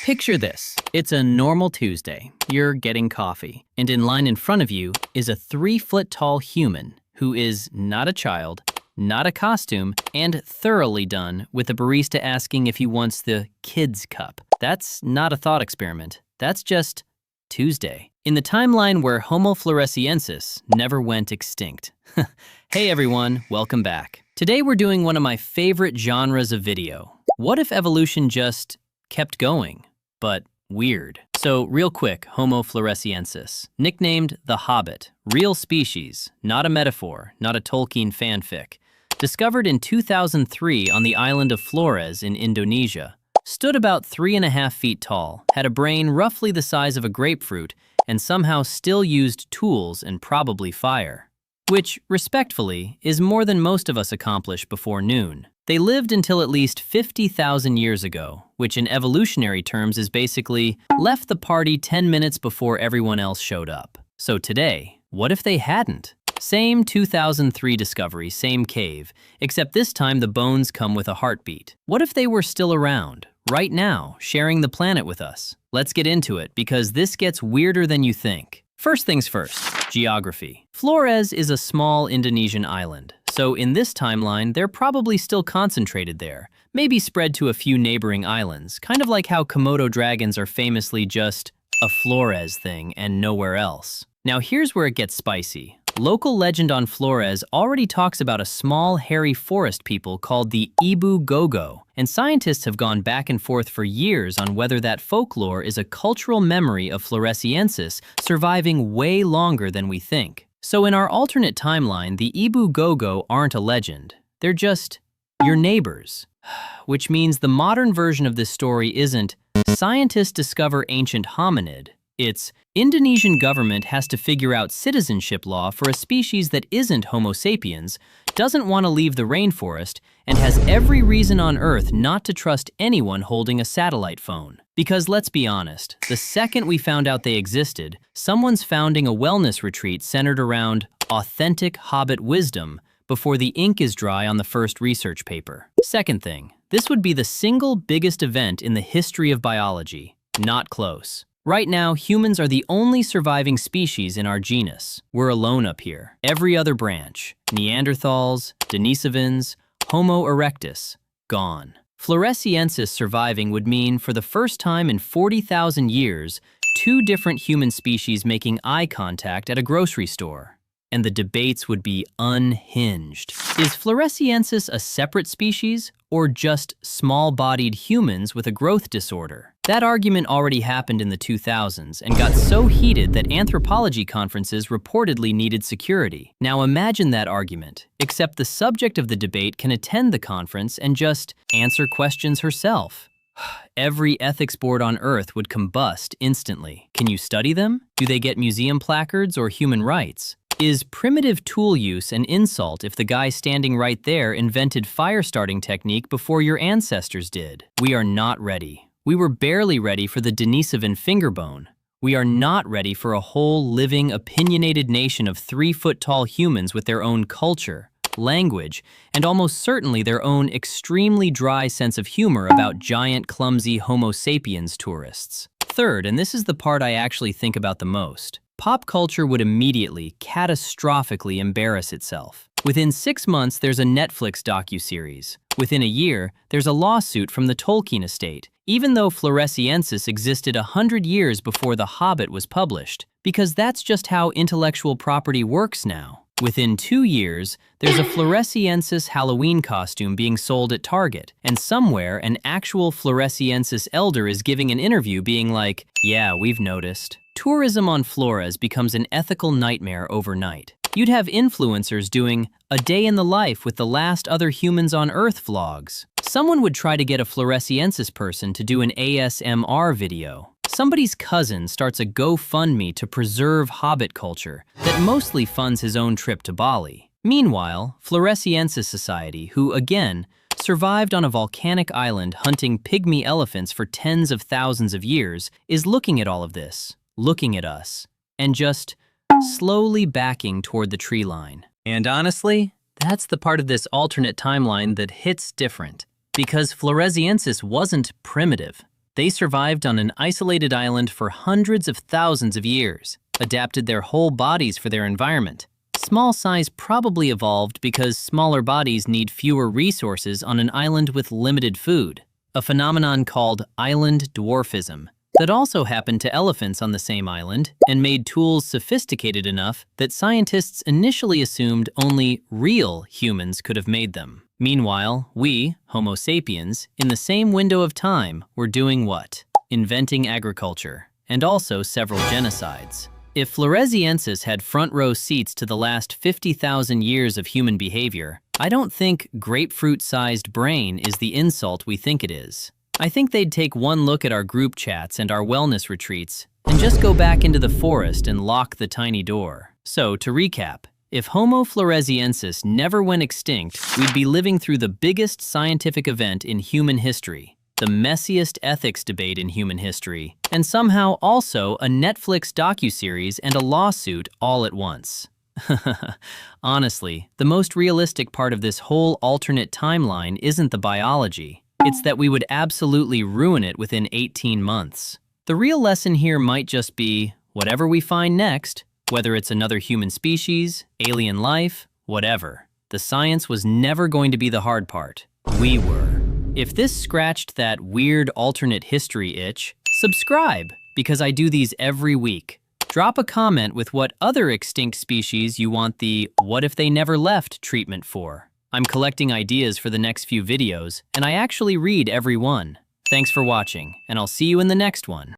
Picture this. It's a normal Tuesday. You're getting coffee, and in line in front of you is a 3-foot-tall human who is not a child, not a costume, and thoroughly done with a barista asking if he wants the kids' cup. That's not a thought experiment. That's just Tuesday. In the timeline where Homo Floresiensis never went extinct. Hey everyone, welcome back. Today we're doing one of my favorite genres of video. What if evolution just kept going, but weird? So real quick, Homo Floresiensis, nicknamed the Hobbit, real species, not a metaphor, not a Tolkien fanfic. Discovered in 2003 on the island of Flores in Indonesia. Stood about 3.5 feet tall, had a brain roughly the size of a grapefruit, and somehow still used tools and probably fire. Which, respectfully, is more than most of us accomplish before noon. They lived until at least 50,000 years ago, which in evolutionary terms is basically left the party 10 minutes before everyone else showed up. So today, what if they hadn't? Same 2003 discovery, same cave, except this time the bones come with a heartbeat. What if they were still around, right now, sharing the planet with us? Let's get into it, because this gets weirder than you think. First things first, geography. Flores is a small Indonesian island, so in this timeline, they're probably still concentrated there, maybe spread to a few neighboring islands, kind of like how Komodo dragons are famously just a Flores thing and nowhere else. Now here's where it gets spicy. Local legend on Flores already talks about a small, hairy forest people called the Ibu Gogo, and scientists have gone back and forth for years on whether that folklore is a cultural memory of Floresiensis surviving way longer than we think. So in our alternate timeline, the Ibu Gogo aren't a legend. They're just your neighbors. Which means the modern version of this story isn't scientists discover ancient hominid. It's Indonesian government has to figure out citizenship law for a species that isn't Homo sapiens, doesn't want to leave the rainforest, and has every reason on Earth not to trust anyone holding a satellite phone. Because let's be honest, the second we found out they existed, someone's founding a wellness retreat centered around authentic Hobbit wisdom before the ink is dry on the first research paper. Second thing, this would be the single biggest event in the history of biology. Not close. Right now, humans are the only surviving species in our genus. We're alone up here. Every other branch, Neanderthals, Denisovans, Homo erectus, gone. Floresiensis surviving would mean, for the first time in 40,000 years, 2 different human species making eye contact at a grocery store. And the debates would be unhinged. Is Floresiensis a separate species, or just small-bodied humans with a growth disorder? That argument already happened in the 2000s and got so heated that anthropology conferences reportedly needed security. Now imagine that argument, except the subject of the debate can attend the conference and just answer questions herself. Every ethics board on Earth would combust instantly. Can you study them? Do they get museum placards or human rights? Is primitive tool use an insult if the guy standing right there invented fire starting technique before your ancestors did? We are not ready. We were barely ready for the Denisovan finger bone. We are not ready for a whole living, opinionated nation of 3-foot-tall humans with their own culture, language, and almost certainly their own extremely dry sense of humor about giant, clumsy Homo sapiens tourists. Third, and this is the part I actually think about the most, pop culture would immediately, catastrophically embarrass itself. Within 6 months, there's a Netflix docuseries. Within a year, there's a lawsuit from the Tolkien estate, even though Floresiensis existed 100 years before The Hobbit was published, because that's just how intellectual property works now. Within 2 years, there's a Floresiensis Halloween costume being sold at Target, and somewhere an actual Floresiensis elder is giving an interview being like, "Yeah, we've noticed." Tourism on Flores becomes an ethical nightmare overnight. You'd have influencers doing a day in the life with the last other humans on Earth vlogs. Someone would try to get a Floresiensis person to do an ASMR video. Somebody's cousin starts a GoFundMe to preserve Hobbit culture that mostly funds his own trip to Bali. Meanwhile, Floresiensis Society, who, again, survived on a volcanic island hunting pygmy elephants for tens of thousands of years, is looking at all of this, looking at us, and just slowly backing toward the tree line. And honestly, that's the part of this alternate timeline that hits different. Because Floresiensis wasn't primitive. They survived on an isolated island for hundreds of thousands of years, adapted their whole bodies for their environment. Small size probably evolved because smaller bodies need fewer resources on an island with limited food, a phenomenon called island dwarfism that also happened to elephants on the same island and made tools sophisticated enough that scientists initially assumed only real humans could have made them. Meanwhile, we, Homo sapiens, in the same window of time, were doing what? Inventing agriculture, and also several genocides. If Floresiensis had front-row seats to the last 50,000 years of human behavior, I don't think grapefruit-sized brain is the insult we think it is. I think they'd take one look at our group chats and our wellness retreats and just go back into the forest and lock the tiny door. So, to recap, if Homo Floresiensis never went extinct, we'd be living through the biggest scientific event in human history, the messiest ethics debate in human history, and somehow also a Netflix docuseries and a lawsuit all at once. Honestly, the most realistic part of this whole alternate timeline isn't the biology. It's that we would absolutely ruin it within 18 months. The real lesson here might just be, whatever we find next, whether it's another human species, alien life, whatever, the science was never going to be the hard part. We were. If this scratched that weird alternate history itch, subscribe, because I do these every week. Drop a comment with what other extinct species you want the "what if they never left" treatment for. I'm collecting ideas for the next few videos, and I actually read every one. Thanks for watching, and I'll see you in the next one.